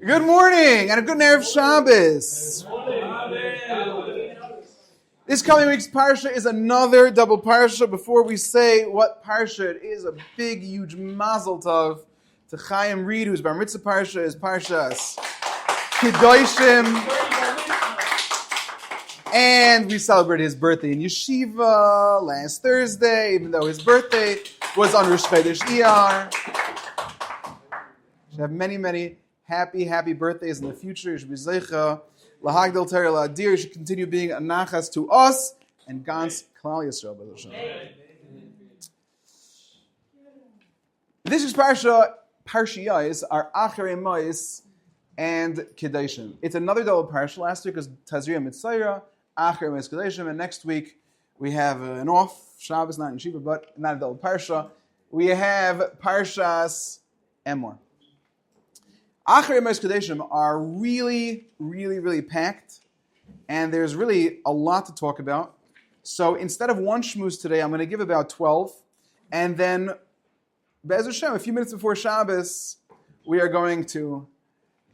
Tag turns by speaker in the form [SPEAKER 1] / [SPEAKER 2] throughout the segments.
[SPEAKER 1] Good morning and a good Erev Shabbos. This coming week's Parsha is another double Parsha. Before we say what Parsha it is, a big, huge mazel tov to Zakheim Reed, whose Bar Mitzvah Parsha is Parshiyos Kedoshim. And we celebrated his birthday in Yeshiva last Thursday, even though his birthday was on Rosh Chodesh Iyar. Should have many happy birthdays in the future. You should be zeicha, lahagdil teri la'adir. You should continue being a nachas to us and Gans Klal Yisrael. This is Parshiyos Achrei Mos and Kedoshim. It's another double parsha. Last week was Tazria Mitzayra, Achrei Mos-Kedoshim, and next week we have an off Shabbos, not in Shiva, but not a double parsha. We have Parshas Emor. Achrei Mos-Kedoshim are really packed, and there's really a lot to talk about. So instead of one shmuz today, I'm going to give about 12, and then Be'ez Hashem, a few minutes before Shabbos, we are going to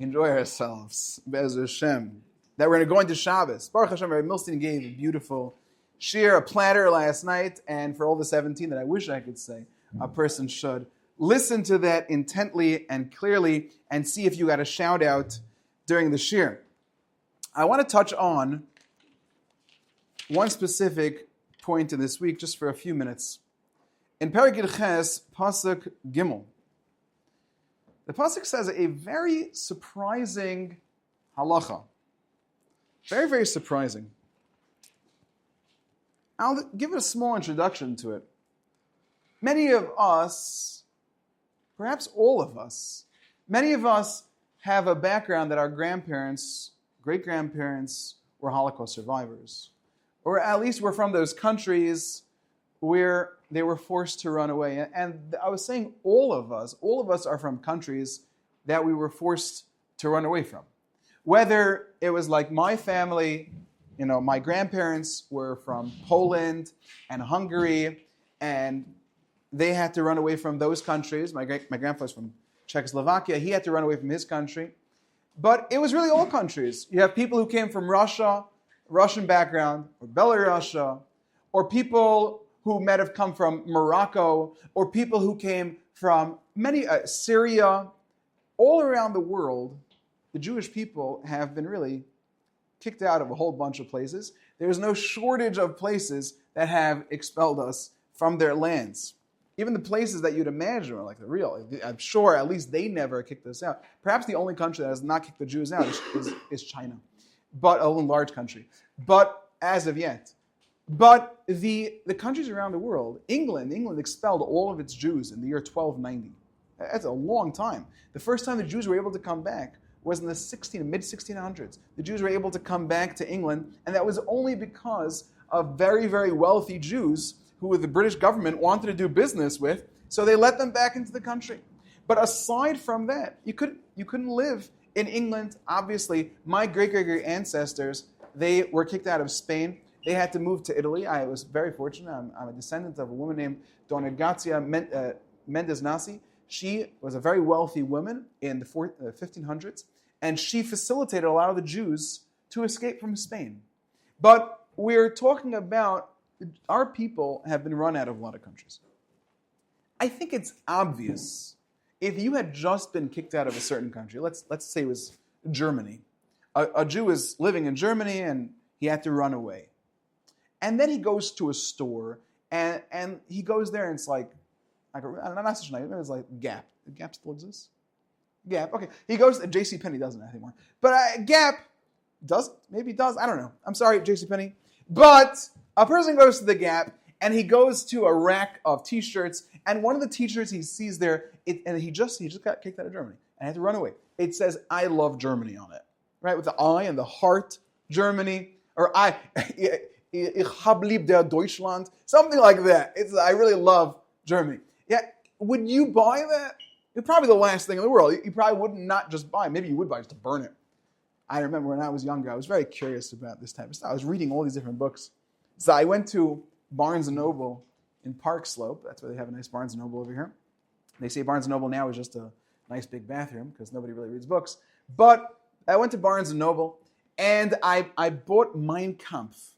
[SPEAKER 1] enjoy ourselves. Be'ez Hashem, that we're going to go into Shabbos. Baruch Hashem, Rabbi Milstein gave a beautiful shir, a platter last night, and for all the 17 that I wish I could say, a person should listen to that intently and clearly and see if you got a shout out during the shir. I want to touch on one specific point in this week just for a few minutes. In Perek Ches, Pasuk Gimel, the Pasuk says a very surprising halacha. Very surprising. I'll give a small introduction to it. Many of us, perhaps all of us, many of us have a background that our grandparents, great-grandparents were Holocaust survivors. Or at least were from those countries where they were forced to run away. And I was saying all of us are from countries that we were forced to run away from. Whether it was like my family, my grandparents were from Poland and Hungary, and they had to run away from those countries. My grandfather's from Czechoslovakia. He had to run away from his country. But it was really all countries. You have people who came from Russia, Russian background, or Belarus, or people who might have come from Morocco, or people who came from Syria. All around the world, the Jewish people have been really kicked out of a whole bunch of places. There's no shortage of places that have expelled us from their lands. Even the places that you'd imagine are like the real. I'm sure at least they never kicked us out. Perhaps the only country that has not kicked the Jews out is China, but a large country. But as of yet. But the countries around the world, England expelled all of its Jews in the year 1290. That's a long time. The first time the Jews were able to come back was in the mid-1600s. The Jews were able to come back to England, and that was only because of very wealthy Jews who the British government wanted to do business with, so they let them back into the country. But aside from that, you couldn't live in England. Obviously, my great ancestors, they were kicked out of Spain. They had to move to Italy. I was very fortunate. I'm a descendant of a woman named Donna Grazia Mendez Nasi. She was a very wealthy woman in the 1500s, and she facilitated a lot of the Jews to escape from Spain. But we're talking about our people have been run out of a lot of countries. I think it's obvious if you had just been kicked out of a certain country, let's say it was Germany. A Jew is living in Germany and he had to run away. And then he goes to a store and he goes there and it's like not such a nice, it's like Gap. Gap still exists? Gap, okay. He goes to JCPenney, doesn't anymore. But Gap does, maybe it does, I don't know. I'm sorry, JCPenney. But a person goes to the Gap and he goes to a rack of t-shirts, and one of the t-shirts he sees there, and he just got kicked out of Germany and had to run away. It says, "I love Germany" on it, right? With the I and the heart, Germany, or ich hab lieb der Deutschland, something like that. It's I really love Germany. Yeah, would you buy that? It's probably the last thing in the world. You probably would not just buy. Maybe you would buy just to burn it. I remember when I was younger, I was very curious about this type of stuff. I was reading all these different books. So I went to Barnes & Noble in Park Slope. That's where they have a nice Barnes & Noble over here. They say Barnes & Noble now is just a nice big bathroom, because nobody really reads books. But I went to Barnes & Noble, and I bought Mein Kampf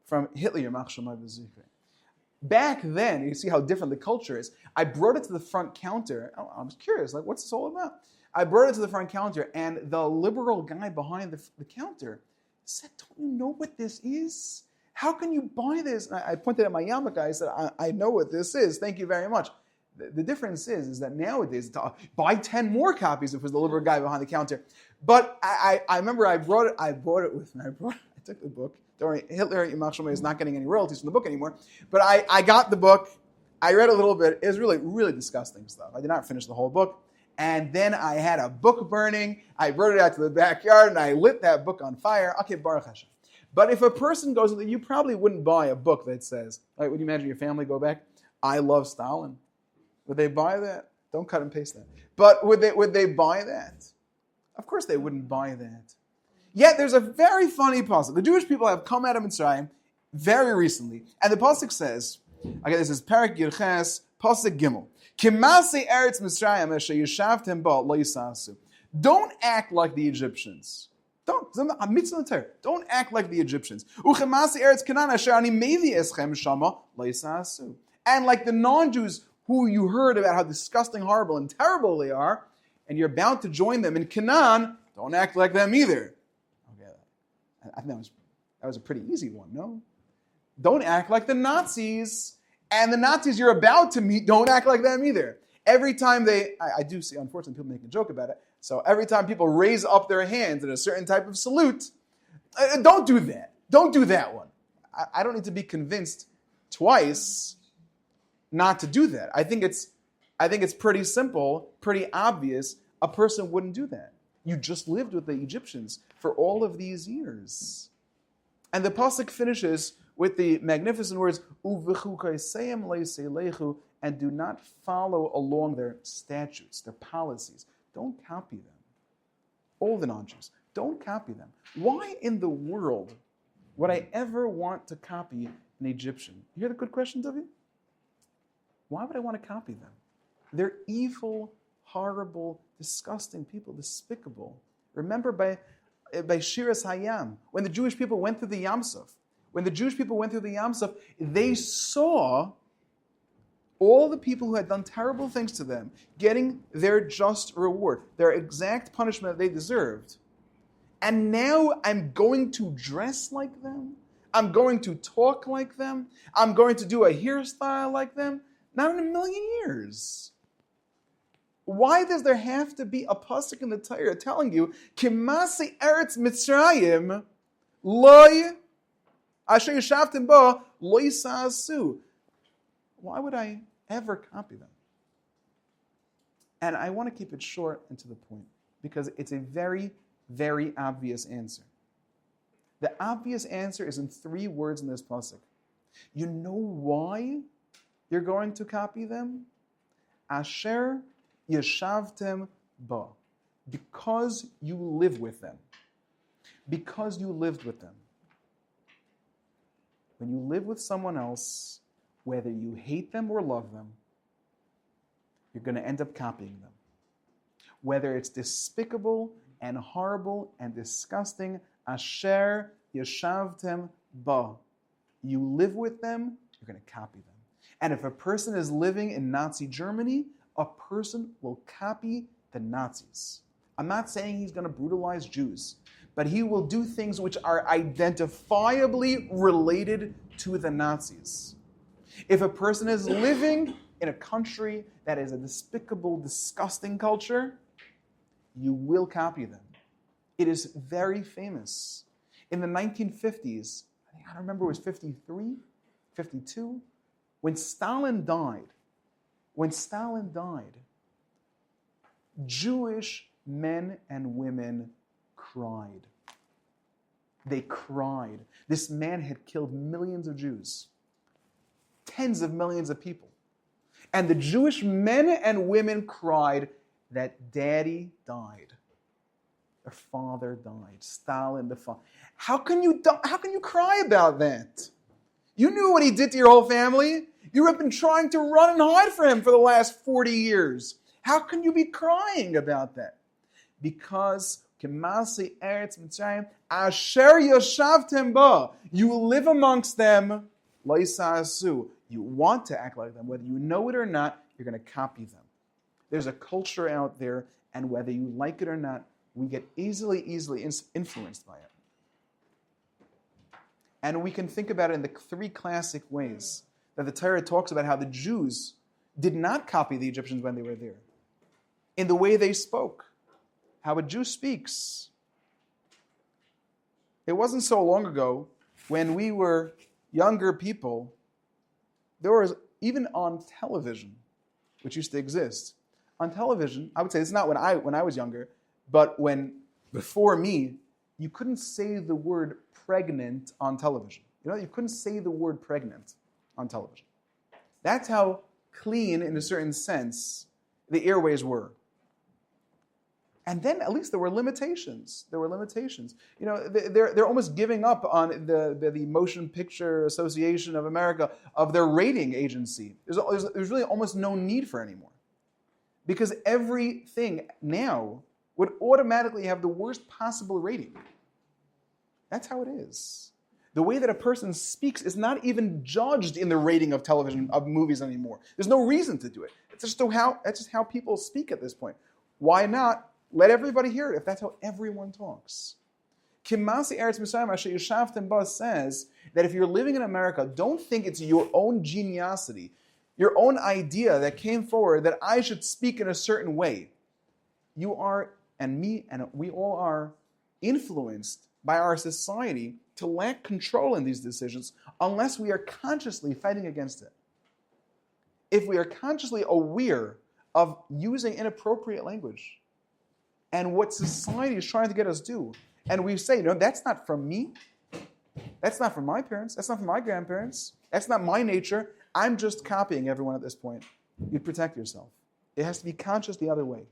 [SPEAKER 1] from Hitler, Yamach Shemai V'Zikri. Back then, you see how different the culture is. I brought it to the front counter. I was curious, like, what's this all about? I brought it to the front counter, and the liberal guy behind the counter said, "Don't you know what this is? How can you buy this?" And I pointed at my yarmulke. I said, I know what this is. Thank you very much. The difference is that nowadays, buy 10 more copies if it was the liberal guy behind the counter. But I remember I bought it with me. I took the book. Don't worry, Hitler Yamach Shemai is not getting any royalties from the book anymore. But I got the book. I read a little bit. It was really, really disgusting stuff. I did not finish the whole book. And then I had a book burning. I brought it out to the backyard, and I lit that book on fire. Okay, Baruch Hashem. But if a person goes, you probably wouldn't buy a book that says, like, would you imagine your family go back, "I love Stalin"? Would they buy that? Don't cut and paste that. But would they buy that? Of course they wouldn't buy that. Yet there's a very funny pasuk. The Jewish people have come out of Mitzrayim very recently, and the pasuk says, okay, this is Parak Yirches, pasuk Gimel. Kimase Eretz Mitzrayim asher yishavtem ba lo yisasu. Don't act like the Egyptians. Don't act like the Egyptians. Uchemase Eretz Canaan asher ani mevi eschem shama lo yisasu. And like the non-Jews who you heard about how disgusting, horrible, and terrible they are, and you're bound to join them in Canaan, don't act like them either. Okay, I think that was a pretty easy one, no? Don't act like the Nazis. And the Nazis you're about to meet, don't act like them either. Every time I do see, unfortunately, people make a joke about it. So every time people raise up their hands in a certain type of salute, don't do that. Don't do that one. I don't need to be convinced twice not to do that. I think it's pretty simple, pretty obvious. A person wouldn't do that. You just lived with the Egyptians for all of these years. And the pasuk finishes with the magnificent words, and do not follow along their statutes, their policies. Don't copy them. All the non-Jews, don't copy them. Why in the world would I ever want to copy an Egyptian? You hear the good question, David? Why would I want to copy them? They're evil, horrible, disgusting people, despicable. Remember by Shiras Hayam, when the Jewish people went through the Yam Suf, they saw all the people who had done terrible things to them getting their just reward, their exact punishment that they deserved. And now I'm going to dress like them. I'm going to talk like them. I'm going to do a hairstyle like them. Not in a million years. Why does there have to be a pasuk in the Torah telling you, Kimasi Eretz Mitzrayim, loy asher yishavtem ba lo yisasu? Why would I ever copy them? And I want to keep it short and to the point, because it's a very, very obvious answer. The obvious answer is in 3 words in this pasuk. You know why you're going to copy them? Asher yeshavtem ba. Because you live with them. Because you lived with them. When you live with someone else, whether you hate them or love them, you're going to end up copying them. Whether it's despicable and horrible and disgusting, asher yeshavtem ba. You live with them, you're going to copy them. And if a person is living in Nazi Germany, a person will copy the Nazis. I'm not saying he's going to brutalize Jews, but he will do things which are identifiably related to the Nazis. If a person is living in a country that is a despicable, disgusting culture, you will copy them. It is very famous. In the 1950s, I don't remember, it was 53, 52, when Stalin died, Jewish men and women cried. They cried. This man had killed millions of Jews, tens of millions of people. And the Jewish men and women cried that Daddy died. Their father died. Stalin, the father. How can you cry about that? You knew what he did to your whole family. You have been trying to run and hide from him for the last 40 years. How can you be crying about that? Because Kemasi Eretz Mitzrayim Asher Yoshavtem Ba, you live amongst them. Lo Yisasu, you want to act like them, whether you know it or not. You're going to copy them. There's a culture out there, and whether you like it or not, we get easily influenced by it. And we can think about it in the three classic ways that the Torah talks about how the Jews did not copy the Egyptians when they were there. In the way they spoke, how a Jew speaks. It wasn't so long ago when we were younger people, there was, even on television, which used to exist, on television, I would say, this is not when I was younger, but before me, you couldn't say the word pregnant on television. You couldn't say the word pregnant on television. That's how clean, in a certain sense, the airways were. And then at least there were limitations. They're almost giving up on the Motion Picture Association of America, of their rating agency. There's really almost no need for anymore. Because everything now would automatically have the worst possible rating. That's how it is. The way that a person speaks is not even judged in the rating of television, of movies anymore. There's no reason to do it. That's just how people speak at this point. Why not let everybody hear it if that's how everyone talks? Kimasi Eretz Mitzrayim Asher Yoshavtem Ba says that if you're living in America, don't think it's your own geniosity, your own idea that came forward that I should speak in a certain way. You are, and me, and we all are influenced by our society to lack control in these decisions unless we are consciously fighting against it. If we are consciously aware of using inappropriate language and what society is trying to get us to do, and we say, no, that's not from me, that's not from my parents, that's not from my grandparents, that's not my nature, I'm just copying everyone at this point, you'd protect yourself. It has to be conscious the other way.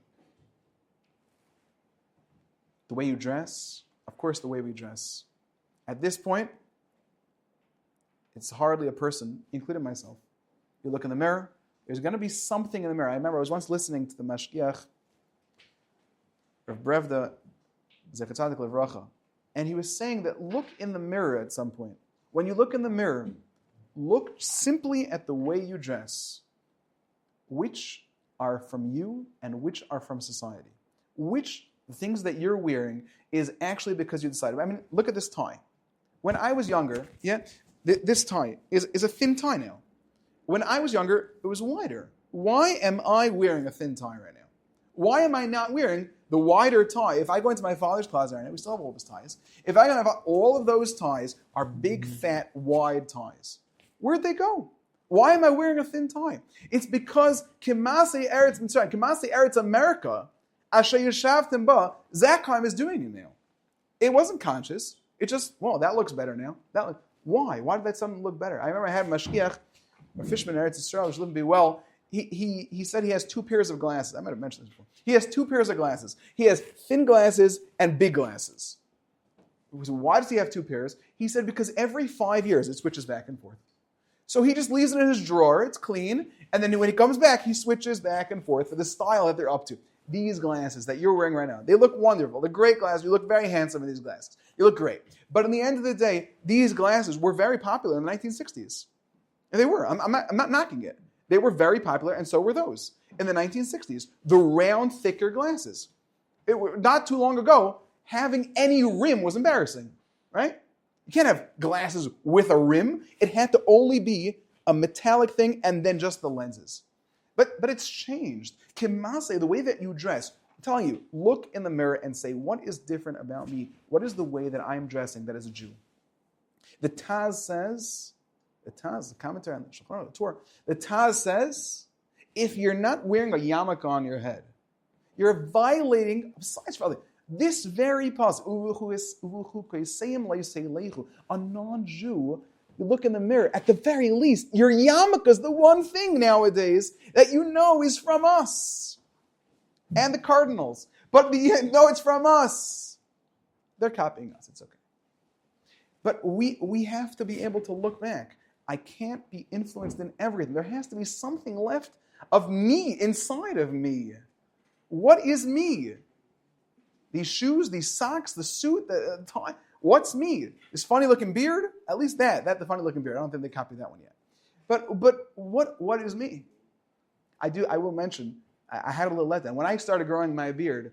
[SPEAKER 1] The way you dress, of course, the way we dress. At this point, it's hardly a person, including myself. You look in the mirror, there's going to be something in the mirror. I remember I was once listening to the Mashgiach, Rav Brevda, Zakheim Levracha, and he was saying that look in the mirror at some point. When you look in the mirror, look simply at the way you dress. Which are from you and which are from society? Which the things that you're wearing is actually because you decided. I mean, look at this tie. When I was younger, this tie is a thin tie now. When I was younger, it was wider. Why am I wearing a thin tie right now? Why am I not wearing the wider tie? If I go into my father's closet right now, we still have all of his ties. If I have all of those ties are big, fat, wide ties. Where'd they go? Why am I wearing a thin tie? It's because Kimasi Eretz Mitzrayim, Kimasi Eretz America, Asher Yoshavtem Ba, Zakheim is doing it now. It wasn't conscious. It just, well, that looks better now. Why? Why did that something look better? I remember I had Mashgiach, a fisherman in Eretz Yisrael, which lived be well. He said he has two pairs of glasses. I might have mentioned this before. He has two pairs of glasses. He has thin glasses and big glasses. So why does he have two pairs? He said because every 5 years it switches back and forth. So he just leaves it in his drawer, it's clean, and then when he comes back, he switches back and forth for the style that they're up to. These glasses that you're wearing right now, they look wonderful. They're great glasses. You look very handsome in these glasses. You look great. But in the end of the day, these glasses were very popular in the 1960s. And they were. I'm not knocking it. They were very popular, and so were those in the 1960s. The round, thicker glasses. Not too long ago, having any rim was embarrassing, right? You can't have glasses with a rim. It had to only be a metallic thing and then just the lenses. But it's changed. Kimase, the way that you dress, I'm telling you, look in the mirror and say, what is different about me? What is the way that I'm dressing that is a Jew? The Taz says, the commentary on the Shulchan Aruch, the Torah, the Taz says, if you're not wearing a yarmulke on your head, you're violating, besides violating, this very passage, a non-Jew, you look in the mirror, at the very least, your yarmulke is the one thing nowadays that you know is from us. And the cardinals. But no, it's from us. They're copying us, it's okay. But we have to be able to look back. I can't be influenced in everything. There has to be something left of me inside of me. What is me? These shoes, these socks, the suit, the tie. What's me? This funny-looking beard? At least that the funny-looking beard. I don't think they copied that one yet. But what is me? I will mention, I had a little letdown. When I started growing my beard,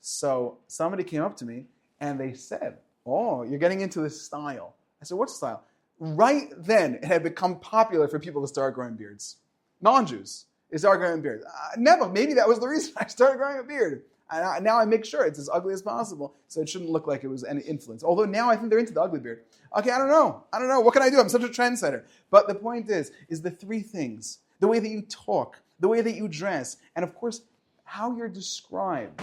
[SPEAKER 1] so somebody came up to me and they said, "Oh, you're getting into this style." I said, "What style?" Right then, it had become popular for people to start growing beards. Non-Jews, they started growing beards. Never. Maybe that was the reason I started growing a beard. Now I make sure it's as ugly as possible, so it shouldn't look like it was any influence. Although now I think they're into the ugly beard. Okay, I don't know. What can I do? I'm such a trendsetter. But the point is the three things: the way that you talk, the way that you dress, and of course, how you're described.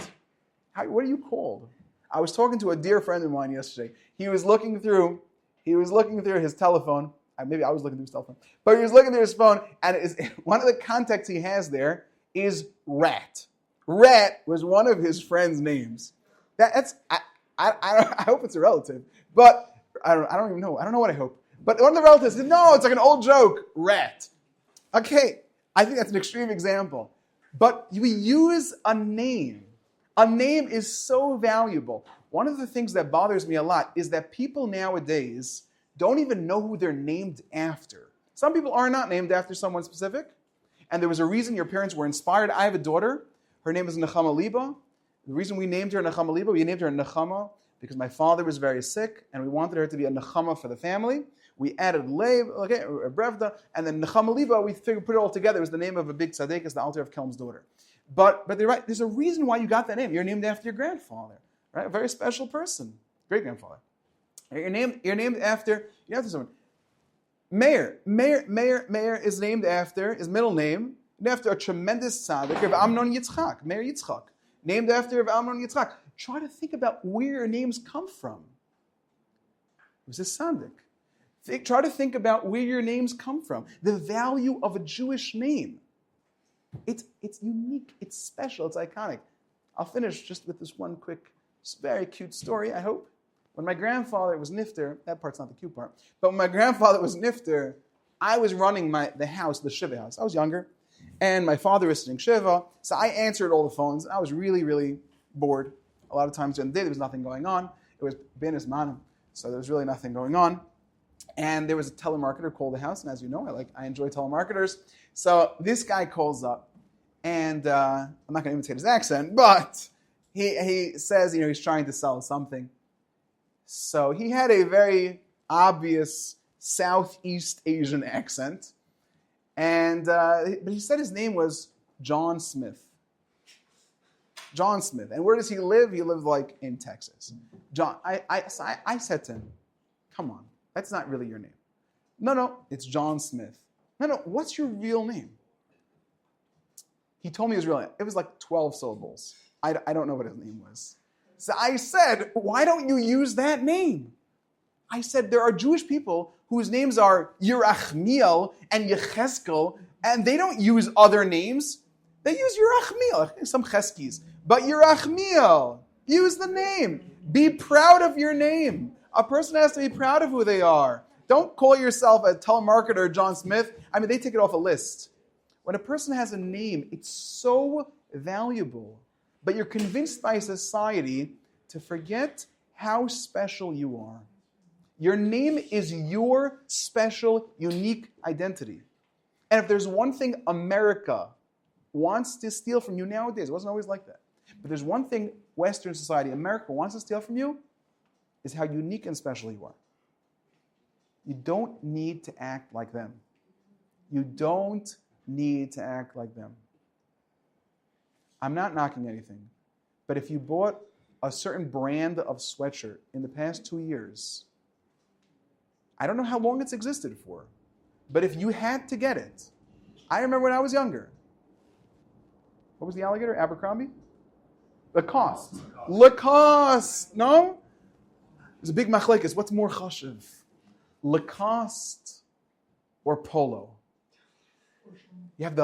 [SPEAKER 1] What are you called? I was talking to a dear friend of mine yesterday. He was looking through his telephone. Maybe I was looking through his telephone, but he was looking through his phone, and one of the contacts he has there is Rat. Rat was one of his friends' names. I hope it's a relative, but I don't even know. I don't know what I hope. But one of the relatives said, "No, it's like an old joke, Rat." Okay, I think that's an extreme example. But we use a name. A name is so valuable. One of the things that bothers me a lot is that people nowadays don't even know who they're named after. Some people are not named after someone specific, and there was a reason your parents were inspired. I have a daughter. Her name is Nechama Liba. The reason we named her Nechama Liba, we named her Nechama because my father was very sick, and we wanted her to be a Nechama for the family. We added Leib, Brevda, and then Nechama Liba, we figured, put it all together. It was the name of a big tzaddik, it's the Alter of Kelm's daughter. But they're right. There's a reason why you got that name. You're named after your grandfather, right? A very special person, great grandfather. You're named after someone. Meir is named after his middle name, named after a tremendous tzaddik of Amnon Yitzchak, Meir Yitzchak, named after Amnon Yitzchak. Try to think about where your names come from. It was a tzaddik. Try to think about where your names come from. The value of a Jewish name. It's unique, it's special, it's iconic. I'll finish just with this one quick, very cute story, I hope. When my grandfather was nifter, that part's not the cute part, but when my grandfather was nifter, I was running the house, the Shiva house. I was younger, and my father was sitting Shiva, so I answered all the phones. I was really, really bored. A lot of times during the day, there was nothing going on. It was Ben Isman, so there was really nothing going on. And there was a telemarketer called the house, and as you know, I enjoy telemarketers. So this guy calls up, and I'm not going to imitate his accent, but he says, he's trying to sell something. So he had a very obvious Southeast Asian accent, but he said his name was John Smith. John Smith. And where does he live? He lives in Texas. John. I said to him, "Come on, that's not really your name." No, it's John Smith. No, what's your real name? He told me his real name. It was 12 syllables. I don't know what his name was. So I said, "Why don't you use that name?" I said, there are Jewish people whose names are Yerachmiel and Yecheskel, and they don't use other names. They use Yerachmiel, some Cheskis. But Yerachmiel, use the name. Be proud of your name. A person has to be proud of who they are. Don't call yourself a telemarketer John Smith. They take it off a list. When a person has a name, it's so valuable. But you're convinced by society to forget how special you are. Your name is your special, unique identity. And if there's one thing America wants to steal from you nowadays, it wasn't always like that, but there's one thing Western society, America, wants to steal from you, is how unique and special you are. You don't need to act like them. You don't need to act like them. I'm not knocking anything, but if you bought a certain brand of sweatshirt in the past 2 years, I don't know how long it's existed for, but if you had to get it, I remember when I was younger. What was the alligator? Abercrombie? Lacoste. No? There's a big machlekes. What's more chashiv? Lacoste or Polo? You have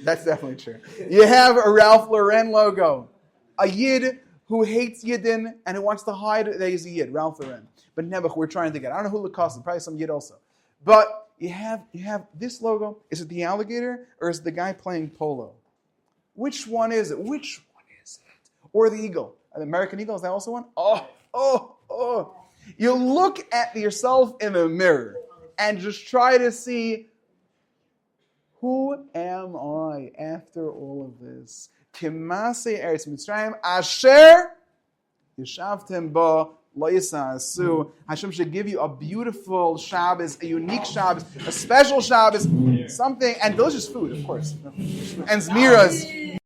[SPEAKER 1] that's definitely true. You have a Ralph Lauren logo. A Yid who hates Yidden and who wants to hide that he's a Yid, Ralph Lauren. But Nebuch, we're trying to get. I don't know who Lacoste is, probably some Yid also. But You have this logo. Is it the alligator or is it the guy playing polo? Which one is it? Which one is it? Or the eagle? The American eagle, is that also one? Oh. You look at yourself in the mirror and just try to see, who am I after all of this? Kimase Eretz Mitzrayim Asher Yeshavtem Ba Lo Yisasu. Hashem should give you a beautiful Shabbos, a unique Shabbos, a special Shabbos, something, and delicious food, of course. And Zmiras.